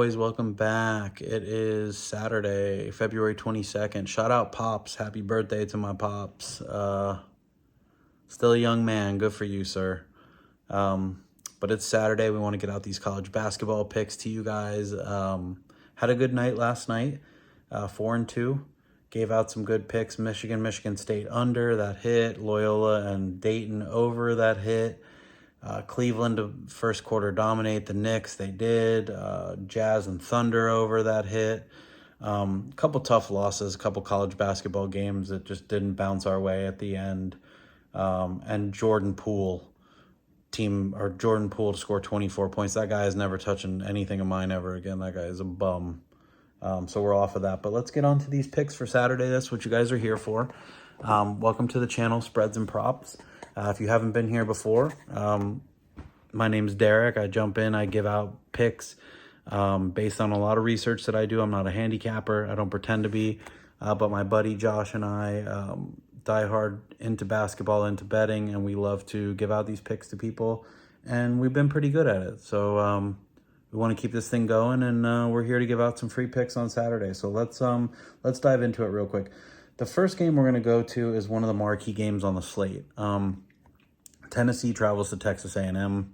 boys? Welcome back. It is Saturday, February 22nd. Shout out Pops. Happy birthday to my Pops. Still a young man. Good for you, sir. But it's Saturday. We want to get out these college basketball picks to you guys. Had a good night last night. 4-2. Gave out some good picks. Michigan State under, that hit. Loyola and Dayton over, that hit. Cleveland to first quarter dominate the Knicks. They did. Jazz and Thunder over, that hit. Couple tough losses, a couple college basketball games that just didn't bounce our way at the end. And Jordan Poole to score 24 points. That guy is never touching anything of mine ever again. That guy is a bum. So we're off of that. But let's get on to these picks for Saturday. That's what you guys are here for. Welcome to the channel, Spreads and Props. If you haven't been here before, my name's Derek. I jump in, I give out picks based on a lot of research that I do. I'm not a handicapper. I don't pretend to be. But my buddy Josh and I die hard into basketball, into betting, and we love to give out these picks to people. And we've been pretty good at it. So we want to keep this thing going, and we're here to give out some free picks on Saturday. So let's dive into it real quick. The first game we're going to go to is one of the marquee games on the slate. Tennessee travels to Texas A&M,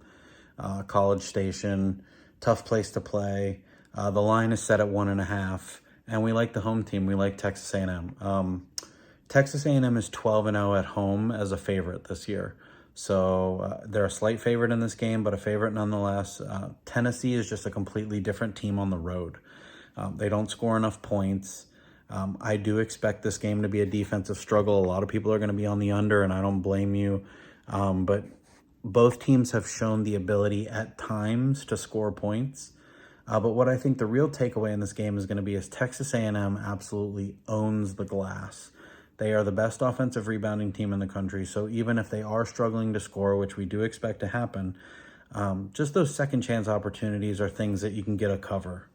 College Station, tough place to play. The line is set at 1.5, and we like the home team. We like Texas A&M. Texas A&M is 12-0 at home as a favorite this year. So they're a slight favorite in this game, but a favorite nonetheless. Tennessee is just a completely different team on the road. They don't score enough points. I do expect this game to be a defensive struggle. A lot of people are going to be on the under, and I don't blame you. But both teams have shown the ability at times to score points. But what I think the real takeaway in this game is going to be is Texas A&M absolutely owns the glass. They are the best offensive rebounding team in the country. So even if they are struggling to score, which we do expect to happen, just those second chance opportunities are things that you can get a cover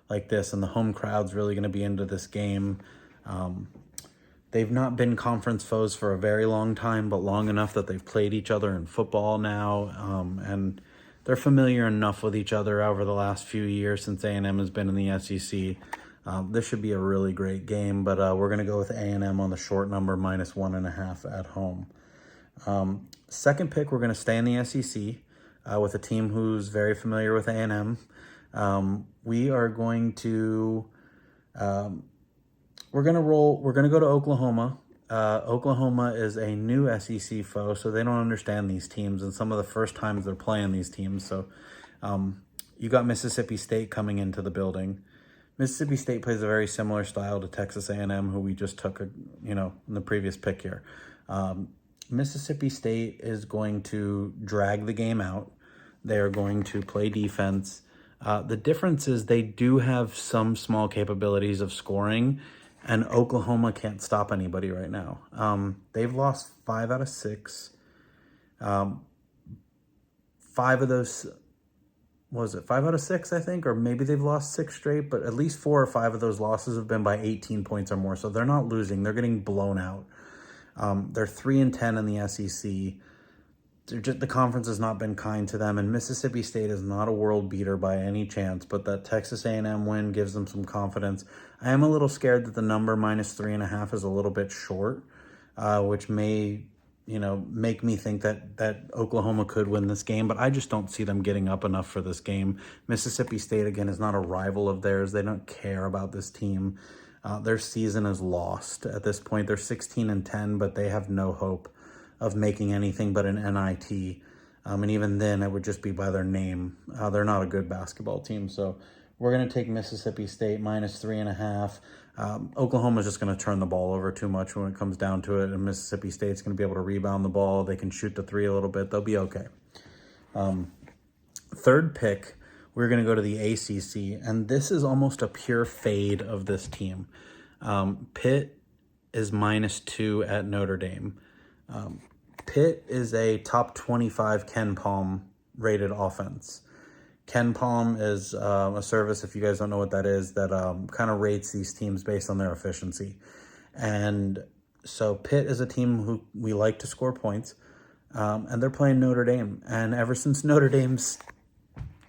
like this, and the home crowd's really going to be into this game. They've not been conference foes for a very long time, but long enough that they've played each other in football now, and they're familiar enough with each other over the last few years since A&M has been in the SEC. This should be a really great game, but we're going to go with A&M on the short number, -1.5 at home. Second pick, we're going to stay in the SEC with a team who's very familiar with A&M. We are going to, we're going to go to Oklahoma. Oklahoma is a new SEC foe, so they don't understand these teams, and some of the first times they're playing these teams. So you got Mississippi State coming into the building. Mississippi State plays a very similar style to Texas A&M, who we just took, in the previous pick here. Mississippi State is going to drag the game out. They are going to play defense. The difference is they do have some small capabilities of scoring, and Oklahoma can't stop anybody right now. They've lost 5 out of 6. 5 of those, was it 5 out of 6, I think? Or maybe they've lost 6 straight, but at least 4 or 5 of those losses have been by 18 points or more. So they're not losing. They're getting blown out. They're 3-10 in the SEC. The conference has not been kind to them, and Mississippi State is not a world beater by any chance, but that Texas A&M win gives them some confidence. I am a little scared that the number -3.5 is a little bit short, which may, make me think that Oklahoma could win this game, but I just don't see them getting up enough for this game. Mississippi State, again, is not a rival of theirs. They don't care about this team. Their season is lost at this point. They're 16-10, but they have no hope of making anything but an NIT. And even then, it would just be by their name. They're not a good basketball team. So we're going to take Mississippi State -3.5. Oklahoma's just going to turn the ball over too much when it comes down to it, and Mississippi State's going to be able to rebound the ball. They can shoot the three a little bit. They'll be okay. Third pick, we're going to go to the ACC, and this is almost a pure fade of this team. Pitt is -2 at Notre Dame. Pitt is a top 25 Ken Palm rated offense. Ken Palm is a service, if you guys don't know what that is, that kind of rates these teams based on their efficiency. And so Pitt is a team who we like to score points, and they're playing Notre Dame. And ever since Notre Dame's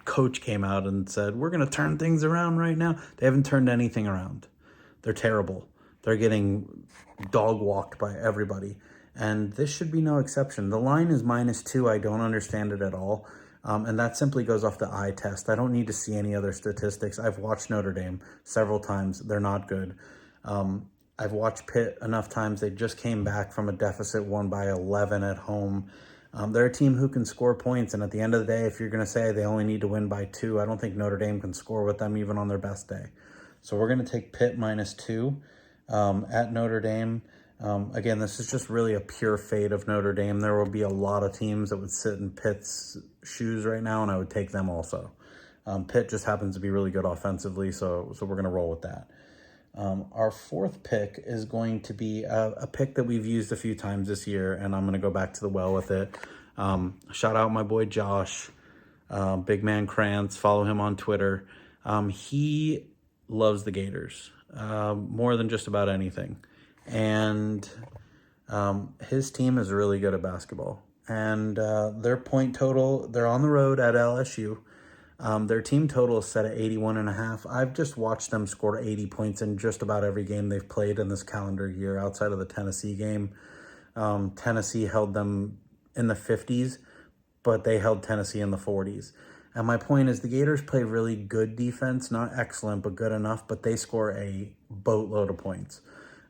coach came out and said, we're going to turn things around right now. They haven't turned anything around. They're terrible. They're getting dog walked by everybody. And this should be no exception. The line is -2. I don't understand it at all. And that simply goes off the eye test. I don't need to see any other statistics. I've watched Notre Dame several times. They're not good. I've watched Pitt enough times. They just came back from a deficit, won by 11 at home. They're a team who can score points. And at the end of the day, if you're going to say they only need to win by 2, I don't think Notre Dame can score with them even on their best day. So we're going to take Pitt -2 at Notre Dame. Again, this is just really a pure fade of Notre Dame. There will be a lot of teams that would sit in Pitt's shoes right now, and I would take them also. Pitt just happens to be really good offensively, so we're going to roll with that. Our fourth pick is going to be a pick that we've used a few times this year, and I'm going to go back to the well with it. Shout out my boy Josh, Big Man Krantz. Follow him on Twitter. He loves the Gators more than just about anything. And his team is really good at basketball. And their point total, they're on the road at LSU. Their team total is set at 81.5. I've just watched them score 80 points in just about every game they've played in this calendar year outside of the Tennessee game. Tennessee held them in the 50s, but they held Tennessee in the 40s. And my point is the Gators play really good defense, not excellent, but good enough, but they score a boatload of points.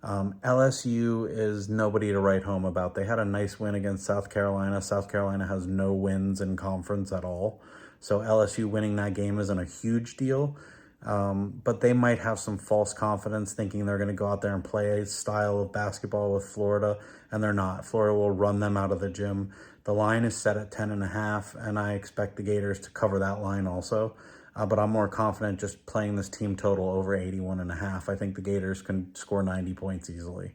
LSU is nobody to write home about. They had a nice win against South Carolina. South Carolina has no wins in conference at all. So LSU winning that game isn't a huge deal. But they might have some false confidence thinking they're going to go out there and play a style of basketball with Florida, and they're not. Florida will run them out of the gym. The line is set at 10.5, and I expect the Gators to cover that line also. But I'm more confident just playing this team total over 81.5. I think the Gators can score 90 points easily.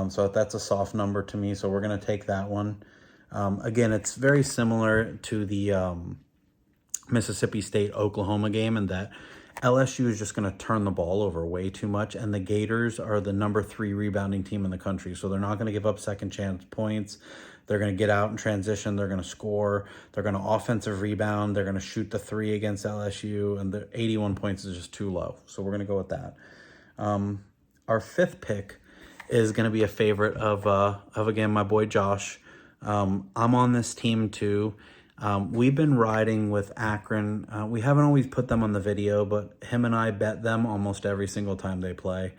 So that's a soft number to me, so we're going to take that one. Again, it's very similar to the Mississippi State-Oklahoma game in that LSU is just going to turn the ball over way too much, and the Gators are the number 3 rebounding team in the country, so they're not going to give up second chance points. They're going to get out in transition. They're going to score. They're going to offensive rebound. They're going to shoot the 3 against LSU, and the 81 points is just too low, so we're going to go with that. Our fifth pick is going to be a favorite of again, my boy Josh. I'm on this team too. We've been riding with Akron. We haven't always put them on the video, but him and I bet them almost every single time they play.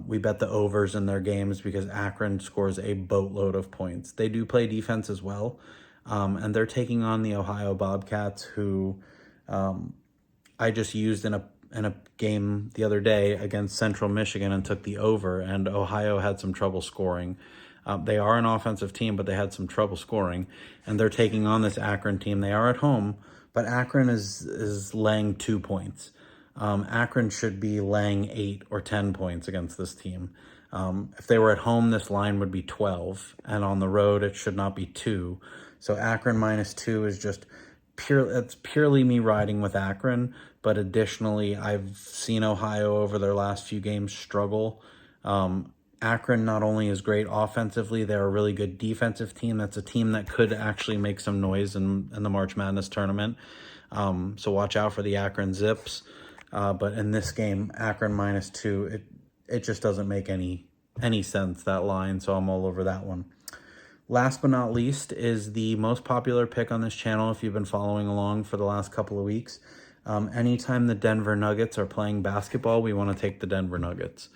We bet the overs in their games because Akron scores a boatload of points. They do play defense as well, and they're taking on the Ohio Bobcats, who I just used in a game the other day against Central Michigan and took the over, and Ohio had some trouble scoring. They are an offensive team, but they had some trouble scoring, and they're taking on this Akron team. They are at home, but Akron is laying 2 points. Akron should be laying 8 or 10 points against this team. If they were at home, this line would be 12, and on the road, it should not be 2. So Akron -2 is just it's purely me riding with Akron, but additionally, I've seen Ohio over their last few games struggle. Akron not only is great offensively, they're a really good defensive team. That's a team that could actually make some noise in the March Madness tournament. So watch out for the Akron Zips. But in this game, Akron -2, it just doesn't make any sense, that line, so I'm all over that one. Last but not least is the most popular pick on this channel if you've been following along for the last couple of weeks. Anytime the Denver Nuggets are playing basketball, we want to take the Denver Nuggets.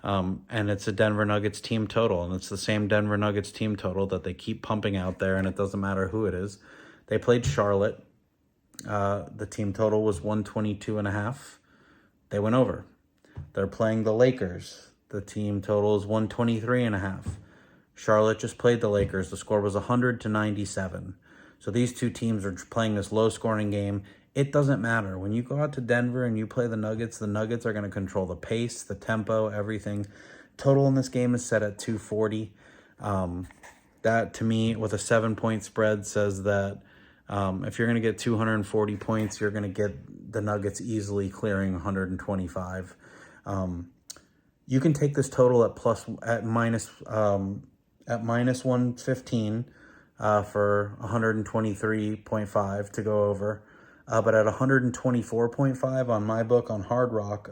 And it's a Denver Nuggets team total, and it's the same Denver Nuggets team total that they keep pumping out there, and it doesn't matter who it is. They played Charlotte. The team total was 122.5. They went over. They're playing the Lakers. The team total is 123.5. Charlotte just played the Lakers. The score was 100-97. So these two teams are playing this low-scoring game. It doesn't matter. When you go out to Denver and you play the Nuggets are going to control the pace, the tempo, everything. Total in this game is set at 240. That, to me, with a 7-point spread, says that if you're going to get 240 points, you're going to get the Nuggets easily clearing 125. You can take this total at minus 115 for 123.5 to go over. But at 124.5 on my book on Hard Rock,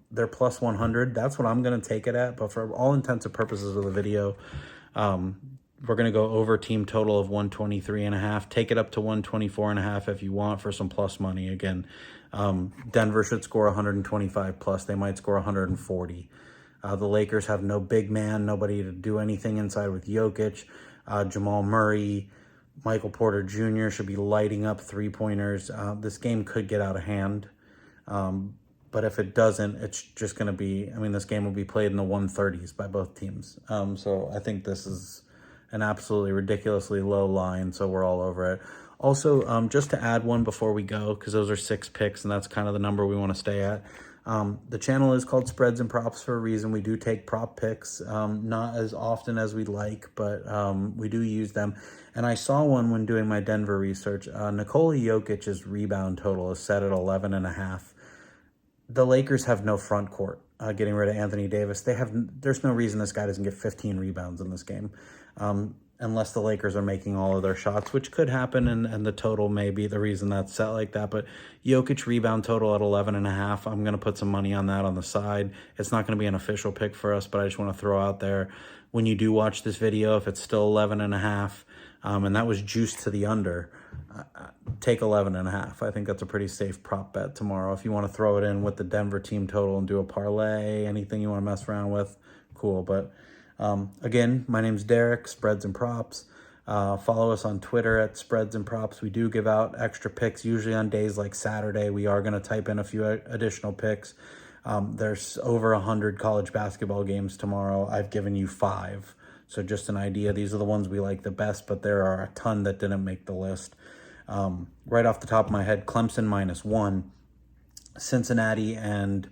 they're plus 100. That's what I'm going to take it at. But for all intents and purposes of the video, we're going to go over team total of 123.5. Take it up to 124.5 if you want for some plus money. Again, Denver should score 125 plus. They might score 140. The Lakers have no big man, nobody to do anything inside with Jokic. Jamal Murray, Michael Porter Jr. should be lighting up three-pointers. This game could get out of hand. But if it doesn't, it's just going to be, I mean, this game will be played in the 130s by both teams. So I think this is an absolutely ridiculously low line, so we're all over it. Also, just to add one before we go, because those are 6 picks, and that's kind of the number we want to stay at. The channel is called Spreads and Props for a reason. We do take prop picks, not as often as we'd like, but we do use them. And I saw one when doing my Denver research. Nikola Jokic's rebound total is set at 11.5. The Lakers have no front court. Getting rid of Anthony Davis, there's no reason this guy doesn't get 15 rebounds in this game, unless the Lakers are making all of their shots, which could happen, and the total may be the reason that's set like that. But Jokic rebound total at 11.5, I'm going to put some money on that on the side. It's not going to be an official pick for us, but I just want to throw out there, when you do watch this video, if it's still 11.5, and that was juiced to the under, take 11.5. I think that's a pretty safe prop bet tomorrow. If you want to throw it in with the Denver team total and do a parlay, anything you want to mess around with, cool. But again, my name's Derek, Spreads and Props. Follow us on Twitter at Spreads and Props. We do give out extra picks, usually on days like Saturday. We are going to type in a few additional picks. There's over 100 college basketball games tomorrow. I've given you 5. So just an idea. These are the ones we like the best, but there are a ton that didn't make the list. Right off the top of my head, Clemson -1. Cincinnati and...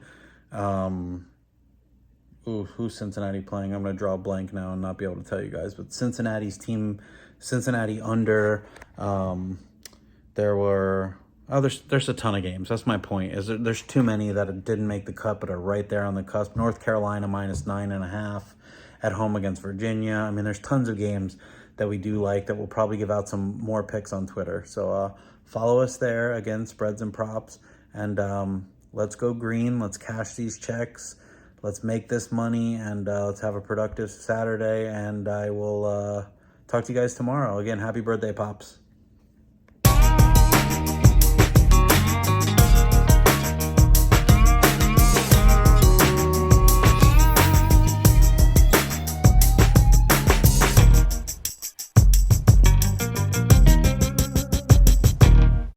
who's Cincinnati playing? I'm going to draw a blank now and not be able to tell you guys. But Cincinnati under, there's a ton of games. That's my point. There's too many that didn't make the cut but are right there on the cusp. North Carolina -9.5 at home against Virginia. I mean, there's tons of games that we do like that we'll probably give out some more picks on Twitter. So follow us there. Again, Spreads and Props. And let's go green. Let's cash these checks. Let's make this money, and let's have a productive Saturday, and I will talk to you guys tomorrow. Again, happy birthday, Pops.